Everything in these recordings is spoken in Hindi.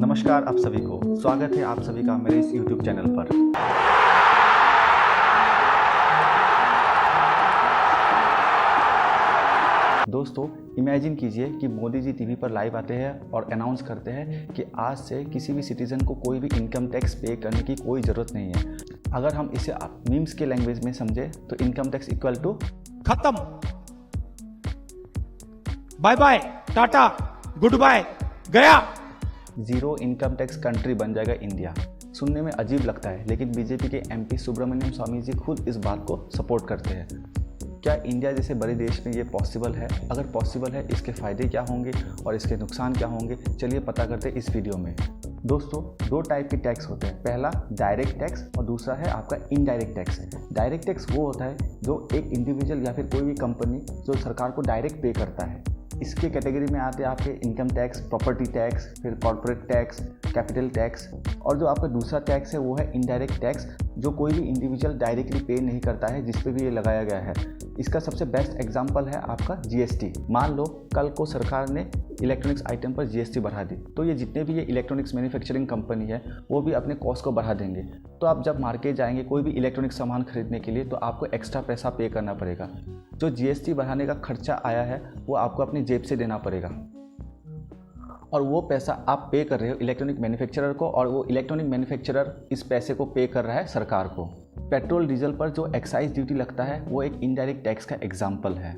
नमस्कार आप सभी को, स्वागत है आप सभी का मेरे इस YouTube चैनल पर। दोस्तों, इमेजिन कीजिए कि मोदी जी टीवी पर लाइव आते हैं और अनाउंस करते हैं कि आज से किसी भी सिटीजन को कोई भी इनकम टैक्स पे करने की कोई ज़रूरत नहीं है। अगर हम इसे मीम्स के लैंग्वेज में समझे तो इनकम टैक्स इक्वल टू खत्म, bye bye, tata, good bye, गया। जीरो इनकम टैक्स कंट्री बन जाएगा इंडिया। सुनने में अजीब लगता है, लेकिन बीजेपी के एमपी सुब्रमण्यम स्वामी जी खुद इस बात को सपोर्ट करते हैं। क्या इंडिया जैसे बड़े देश में ये पॉसिबल है? अगर पॉसिबल है, इसके फ़ायदे क्या होंगे और इसके नुकसान क्या होंगे, चलिए पता करते हैं इस वीडियो में। दोस्तों, दो टाइप के टैक्स होते हैं। पहला डायरेक्ट टैक्स और दूसरा है आपका इनडायरेक्ट टैक्स। डायरेक्ट टैक्स वो होता है जो एक इंडिविजुअल या फिर कोई भी कंपनी जो सरकार को डायरेक्ट पे करता है। इसके कैटेगरी में आते हैं आपके इनकम टैक्स, प्रॉपर्टी टैक्स, फिर कॉर्पोरेट टैक्स, कैपिटल टैक्स। और जो आपका दूसरा टैक्स है वो है इनडायरेक्ट टैक्स, जो कोई भी इंडिविजुअल डायरेक्टली पे नहीं करता है, जिस पे भी ये लगाया गया है। इसका सबसे बेस्ट एग्जांपल है आपका जीएसटी। मान लो कल को सरकार ने इलेक्ट्रॉनिक्स आइटम पर जीएसटी बढ़ा दी, तो ये जितने भी ये इलेक्ट्रॉनिक्स मैन्युफैक्चरिंग कंपनी है वो भी अपने कॉस्ट को बढ़ा देंगे। तो आप जब मार्केट जाएंगे कोई भी इलेक्ट्रॉनिक सामान खरीदने के लिए, तो आपको एक्स्ट्रा पैसा पे करना पड़ेगा। जो जीएसटी बढ़ाने का खर्चा आया है वो आपको अपनी जेब से देना पड़ेगा, और वो पैसा आप पे कर रहे हो इलेक्ट्रॉनिक मैन्युफैक्चरर को, और वो इलेक्ट्रॉनिक मैन्युफैक्चरर इस पैसे को पे कर रहा है सरकार को। पेट्रोल डीजल पर जो एक्साइज ड्यूटी लगता है वो एक इनडायरेक्ट टैक्स का एग्जाम्पल है।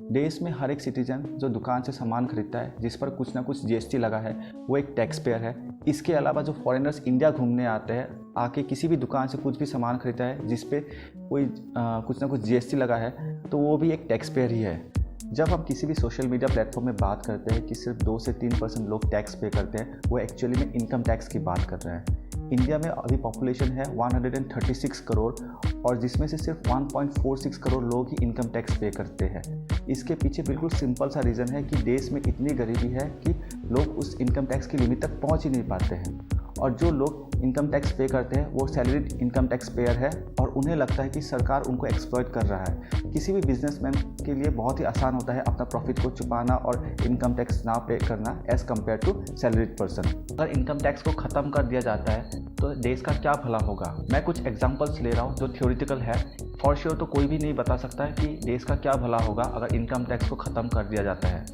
देश में हर एक सिटीजन जो दुकान से सामान खरीदता है जिस पर कुछ ना कुछ जीएसटी लगा है, वो एक टैक्स पेयर है। इसके अलावा जो फॉरेनर्स इंडिया घूमने आते हैं, आके किसी भी दुकान से कुछ भी सामान खरीदता है जिस पे कोई कुछ ना कुछ जीएसटी लगा है, तो वो भी एक टैक्स पेयर ही है। जब हम किसी भी सोशल मीडिया प्लेटफॉर्म में बात करते हैं कि सिर्फ 2 से 3% लोग टैक्स पे करते हैं, वो एक्चुअली में इनकम टैक्स की बात कर रहा है। इंडिया में अभी पॉपुलेशन है 136 करोड़, और जिसमें से सिर्फ 1.46 करोड़ लोग ही इनकम टैक्स पे करते हैं। इसके पीछे बिल्कुल सिंपल सा रीज़न है कि देश में इतनी गरीबी है कि लोग उस इनकम टैक्स की लिमिट तक पहुंच ही नहीं पाते हैं। और जो लोग इनकम टैक्स पे करते हैं वो सैलरीड इनकम टैक्स पेयर है, और उन्हें लगता है कि सरकार उनको एक्सप्लॉइट कर रहा है। किसी भी बिजनेसमैन के लिए बहुत ही आसान होता है अपना प्रॉफिट को छुपाना और इनकम टैक्स ना पे करना as compared to salaried person. अगर इनकम टैक्स को ख़त्म कर दिया जाता है तो देश का क्या भला होगा? मैं कुछ एग्जांपल्स ले रहा हूँ जो थ्योरेटिकल है। फॉर श्योर तो कोई भी नहीं बता सकता है कि देश का क्या भला होगा अगर इनकम टैक्स को ख़त्म कर दिया जाता है।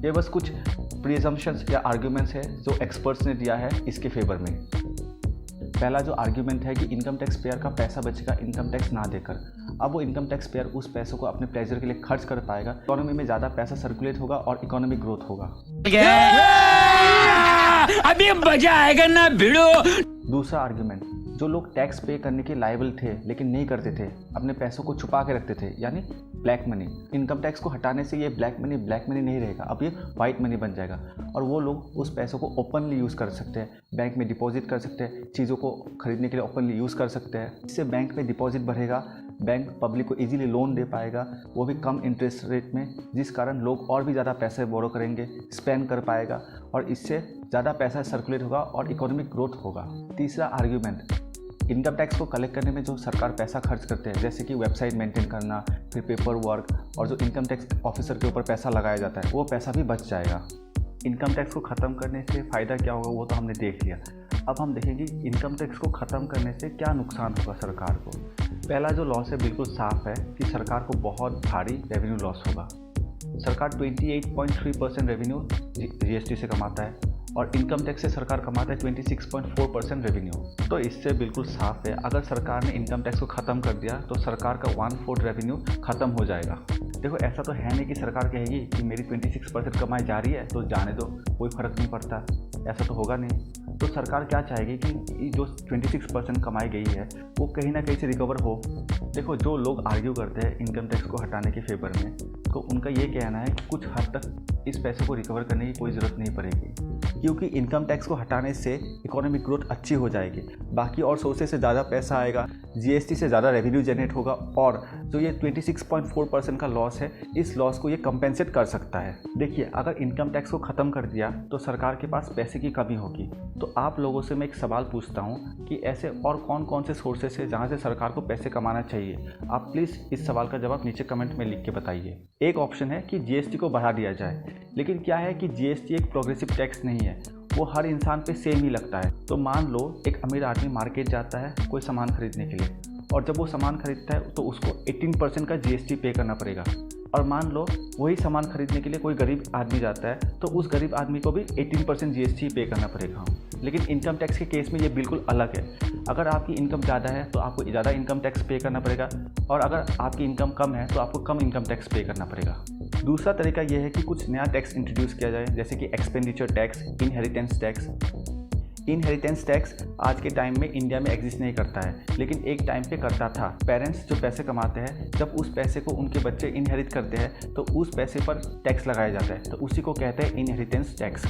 ये बस कुछ प्रिजम्पशंस या आर्ग्यूमेंट्स है जो एक्सपर्ट्स ने दिया है इसके फेवर में। पहला जो आर्ग्यूमेंट है कि इनकम टैक्स पेयर का पैसा बचेगा इनकम टैक्स ना देकर। अब वो इनकम टैक्स पेयर उस पैसों को अपने प्लेजर के लिए खर्च कर पाएगा, इकोनॉमी में ज़्यादा पैसा सर्कुलेट होगा और इकोनॉमिक ग्रोथ होगा। अभी मजा आएगा ना भिड़ो। दूसरा आर्ग्यूमेंट, जो लोग टैक्स पे करने के लायबल थे लेकिन नहीं करते थे, अपने पैसों को छुपा के रखते थे, यानी ब्लैक मनी। इनकम टैक्स को हटाने से ये ब्लैक मनी नहीं रहेगा, अब ये वाइट मनी बन जाएगा, और वो लोग उस पैसों को ओपनली यूज़ कर सकते हैं, बैंक में डिपॉजिट कर सकते हैं, चीज़ों को खरीदने के लिए ओपनली यूज़ कर सकते हैं। इससे बैंक में डिपॉजिट बढ़ेगा, बैंक पब्लिक को इजीली लोन दे पाएगा, वो भी कम इंटरेस्ट रेट में, जिस कारण लोग और भी ज़्यादा पैसे बोरो करेंगे, स्पेंड कर पाएगा, और इससे ज़्यादा पैसा सर्कुलेट होगा और इकोनॉमिक ग्रोथ होगा। तीसरा आर्ग्यूमेंट, इनकम टैक्स को कलेक्ट करने में जो सरकार पैसा खर्च करते हैं, जैसे कि वेबसाइट मेंटेन करना, फिर पेपर वर्क, और जो इनकम टैक्स ऑफिसर के ऊपर पैसा लगाया जाता है, वो पैसा भी बच जाएगा। इनकम टैक्स को ख़त्म करने से फ़ायदा क्या होगा वो तो हमने देख लिया। अब हम देखेंगे इनकम टैक्स को ख़त्म करने से क्या नुकसान होगा सरकार को। पहला जो लॉस है बिल्कुल साफ है कि सरकार को बहुत भारी रेवेन्यू लॉस होगा। सरकार 28.3% रेवेन्यू जीएसटी से कमाता है, और इनकम टैक्स से सरकार कमाता है 26.4% रेवेन्यू। तो इससे बिल्कुल साफ है, अगर सरकार ने इनकम टैक्स को ख़त्म कर दिया तो सरकार का 1/4 रेवेन्यू ख़त्म हो जाएगा। देखो, ऐसा तो है नहीं कि सरकार कहेगी कि मेरी 26% कमाई जा रही है तो जाने दो, कोई फ़र्क नहीं पड़ता, ऐसा तो होगा नहीं। तो सरकार क्या चाहेगी कि जो 26% कमाई गई है वो कहीं ना कहीं से रिकवर हो। देखो, जो लोग आर्ग्यू करते हैं इनकम टैक्स को हटाने के फेवर में, तो उनका ये कहना है कि कुछ हद तक इस पैसे को रिकवर करने की कोई ज़रूरत नहीं पड़ेगी, क्योंकि इनकम टैक्स को हटाने से इकोनॉमिक ग्रोथ अच्छी हो जाएगी, बाकी और सोर्सेज से ज़्यादा पैसा आएगा, जीएसटी से ज़्यादा रेवेन्यू जनरेट होगा, और जो ये 26.4% का लॉस है, इस लॉस को ये कंपेंसेट कर सकता है। देखिए, अगर इनकम टैक्स को ख़त्म कर दिया तो सरकार के पास पैसे की कमी होगी। तो आप लोगों से मैं एक सवाल पूछता हूँ कि ऐसे और कौन कौन से सोर्सेस है जहाँ से सरकार को पैसे कमाना चाहिए? आप प्लीज़ इस सवाल का जवाब नीचे कमेंट में लिख के बताइए। एक ऑप्शन है कि जीएसटी को बढ़ा दिया जाए, लेकिन क्या है कि जीएसटी एक प्रोग्रेसिव टैक्स नहीं है। है, वो हर इंसान पे सेम ही लगता है। तो मान लो एक अमीर आदमी मार्केट जाता है कोई सामान खरीदने के लिए, और जब वो सामान खरीदता है तो उसको 18% का GST पे करना पड़ेगा। और मान लो वही सामान खरीदने के लिए कोई गरीब आदमी जाता है तो उस गरीब आदमी को भी 18% GST पे करना पड़ेगा। लेकिन इनकम टैक्स के केस में ये बिल्कुल अलग है। अगर आपकी इनकम ज़्यादा है तो आपको ज़्यादा इनकम टैक्स पे करना पड़ेगा, और अगर आपकी इनकम कम है तो आपको कम इनकम टैक्स पे करना पड़ेगा। दूसरा तरीका यह है कि कुछ नया टैक्स इंट्रोड्यूस किया जाए, जैसे कि expenditure tax, inheritance tax. Inheritance tax आज के टाइम में इंडिया में एग्जिस्ट नहीं करता है, लेकिन एक टाइम पे करता था। पेरेंट्स जो पैसे कमाते हैं, जब उस पैसे को उनके बच्चे इनहेरिट करते हैं तो उस पैसे पर टैक्स लगाया जाता है, तो उसी को कहते हैं इनहेरिटेंस टैक्स।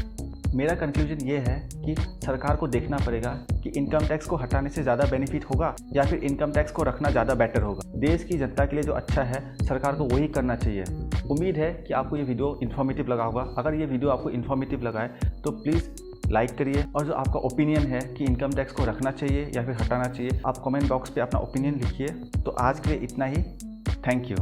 मेरा कंक्लूजन ये है कि सरकार को देखना पड़ेगा कि इनकम टैक्स को हटाने से ज़्यादा बेनिफिट होगा या फिर इनकम टैक्स को रखना ज़्यादा बेटर होगा। देश की जनता के लिए जो अच्छा है सरकार को वही करना चाहिए। उम्मीद है कि आपको ये वीडियो इन्फॉर्मेटिव लगा होगा। अगर ये वीडियो आपको इन्फॉर्मेटिव लगा है तो प्लीज़ लाइक करिए, और जो आपका ओपिनियन है कि इनकम टैक्स को रखना चाहिए या फिर हटाना चाहिए, आप कमेंट बॉक्स पे अपना ओपिनियन लिखिए। तो आज के लिए इतना ही। Thank you.